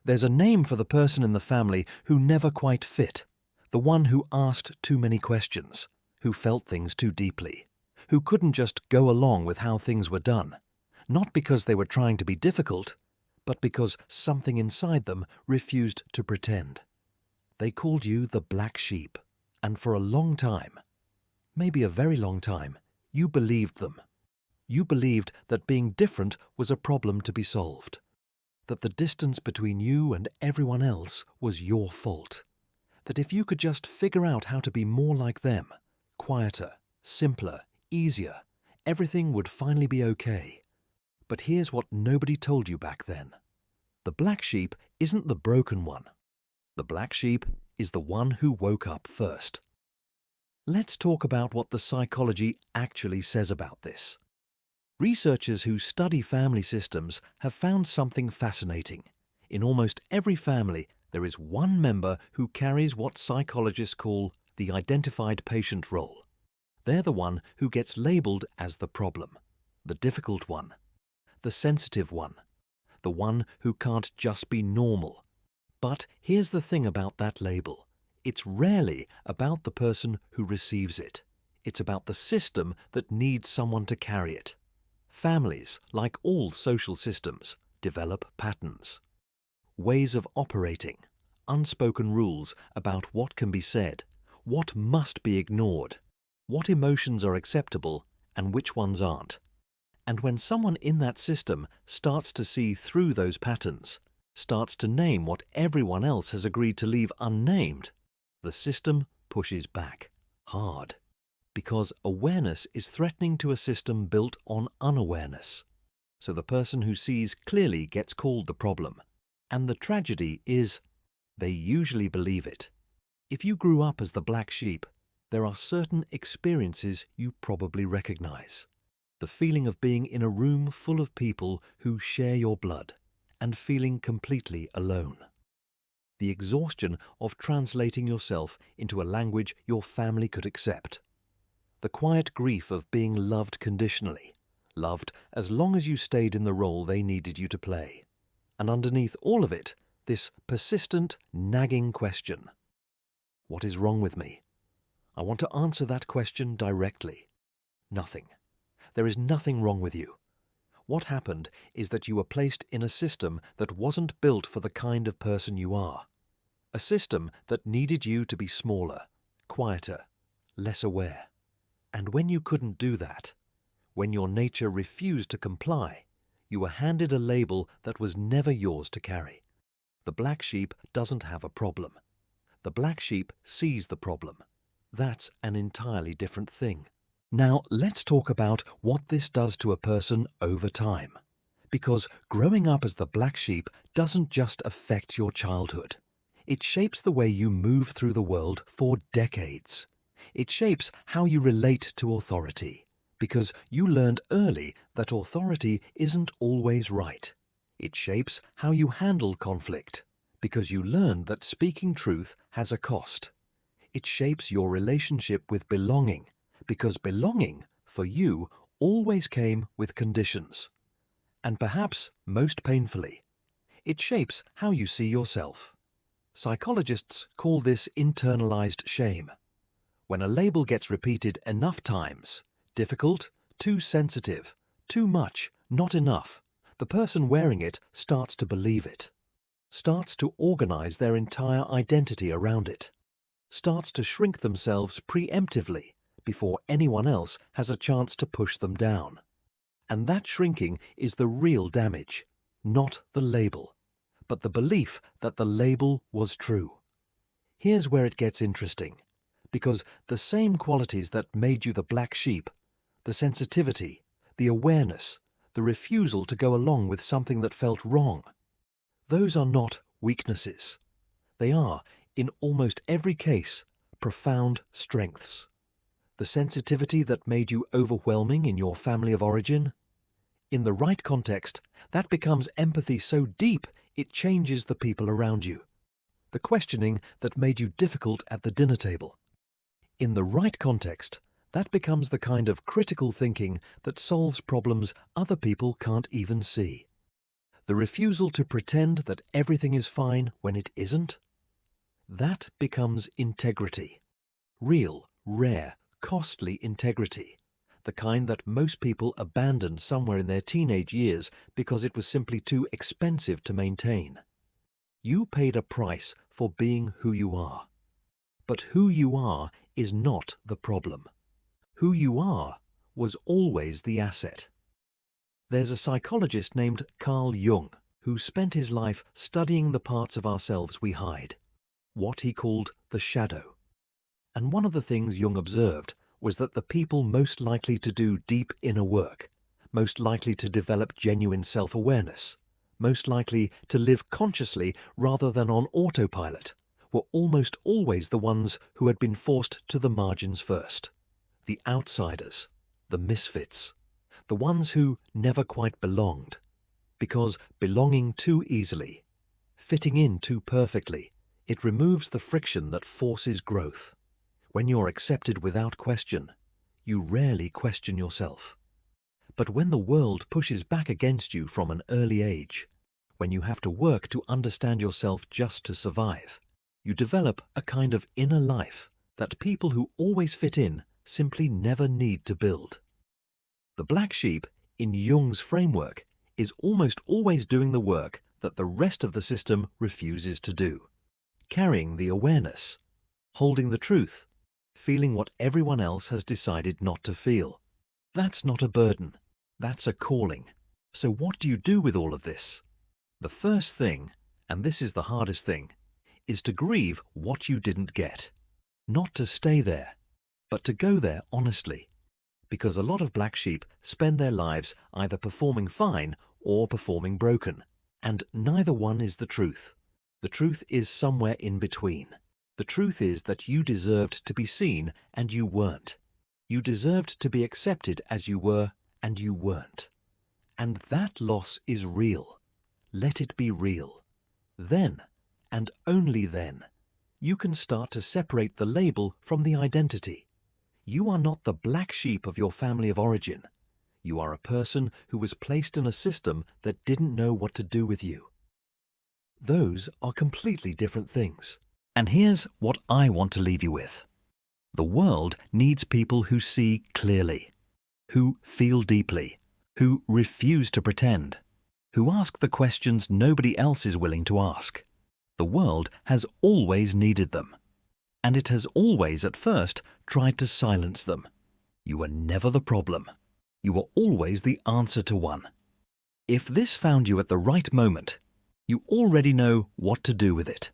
There's a name for the person in the family who never quite fit, the one who asked too many questions, who felt things too deeply, who couldn't just go along with how things were done, not because they were trying to be difficult, but because something inside them refused to pretend. They called you the black sheep, and for a long time, maybe a very long time, you believed them. You believed that being different was a problem to be solved, that the distance between you and everyone else was your fault, that if you could just figure out how to be more like them, quieter, simpler, easier, everything would finally be okay. But here's what nobody told you back then. The black sheep isn't the broken one. The black sheep is the one who woke up first. Let's talk about what the psychology actually says about this. Researchers who study family systems have found something fascinating. In almost every family, there is one member who carries what psychologists call the identified patient role. They're the one who gets labeled as the problem, the difficult one, the sensitive one, the one who can't just be normal. But here's the thing about that label. It's rarely about the person who receives it. It's about the system that needs someone to carry it. Families, like all social systems, develop patterns, ways of operating, unspoken rules about what can be said, what must be ignored, what emotions are acceptable and which ones aren't. And when someone in that system starts to see through those patterns, starts to name what everyone else has agreed to leave unnamed, the system pushes back, hard. Because awareness is threatening to a system built on unawareness. So the person who sees clearly gets called the problem. And the tragedy is, they usually believe it. If you grew up as the black sheep, there are certain experiences you probably recognize. The feeling of being in a room full of people who share your blood and feeling completely alone. The exhaustion of translating yourself into a language your family could accept. The quiet grief of being loved conditionally, loved as long as you stayed in the role they needed you to play. And underneath all of it, this persistent, nagging question. What is wrong with me? I want to answer that question directly. Nothing. There is nothing wrong with you. What happened is that you were placed in a system that wasn't built for the kind of person you are. A system that needed you to be smaller, quieter, less aware. And when you couldn't do that, when your nature refused to comply, you were handed a label that was never yours to carry. The black sheep doesn't have a problem. The black sheep sees the problem. That's an entirely different thing. Now, let's talk about what this does to a person over time. Because growing up as the black sheep doesn't just affect your childhood. It shapes the way you move through the world for decades. It shapes how you relate to authority, because you learned early that authority isn't always right. It shapes how you handle conflict, because you learned that speaking truth has a cost. It shapes your relationship with belonging, because belonging, for you, always came with conditions. And perhaps most painfully, it shapes how you see yourself. Psychologists call this internalized shame. When a label gets repeated enough times, difficult, too sensitive, too much, not enough, the person wearing it starts to believe it, starts to organize their entire identity around it, starts to shrink themselves preemptively before anyone else has a chance to push them down. And that shrinking is the real damage, not the label, but the belief that the label was true. Here's where it gets interesting. Because the same qualities that made you the black sheep, the sensitivity, the awareness, the refusal to go along with something that felt wrong, those are not weaknesses. They are, in almost every case, profound strengths. The sensitivity that made you overwhelming in your family of origin, in the right context, that becomes empathy so deep it changes the people around you. The questioning that made you difficult at the dinner table. In the right context, that becomes the kind of critical thinking that solves problems other people can't even see. The refusal to pretend that everything is fine when it isn't? That becomes integrity. Real, rare, costly integrity. The kind that most people abandoned somewhere in their teenage years because it was simply too expensive to maintain. You paid a price for being who you are. But who you are is not the problem. Who you are was always the asset. There's a psychologist named Carl Jung who spent his life studying the parts of ourselves we hide, what he called the shadow. And one of the things Jung observed was that the people most likely to do deep inner work, most likely to develop genuine self-awareness, most likely to live consciously rather than on autopilot, were almost always the ones who had been forced to the margins first. The outsiders, the misfits, the ones who never quite belonged. Because belonging too easily, fitting in too perfectly, it removes the friction that forces growth. When you're accepted without question, you rarely question yourself. But when the world pushes back against you from an early age, when you have to work to understand yourself just to survive, you develop a kind of inner life that people who always fit in simply never need to build. The black sheep, in Jung's framework, is almost always doing the work that the rest of the system refuses to do. Carrying the awareness, holding the truth, feeling what everyone else has decided not to feel. That's not a burden. That's a calling. So what do you do with all of this? The first thing, and this is the hardest thing, is to grieve what you didn't get. Not to stay there, but to go there honestly. Because a lot of black sheep spend their lives either performing fine or performing broken, and neither one is the truth. The truth is somewhere in between. The truth is that you deserved to be seen and you weren't. You deserved to be accepted as you were and you weren't. And that loss is real. Let it be real. Then, and only then, you can start to separate the label from the identity. You are not the black sheep of your family of origin. You are a person who was placed in a system that didn't know what to do with you. Those are completely different things. And here's what I want to leave you with. The world needs people who see clearly, who feel deeply, who refuse to pretend, who ask the questions nobody else is willing to ask. The world has always needed them. And it has always, at first, tried to silence them. You were never the problem. You were always the answer to one. If this found you at the right moment, you already know what to do with it.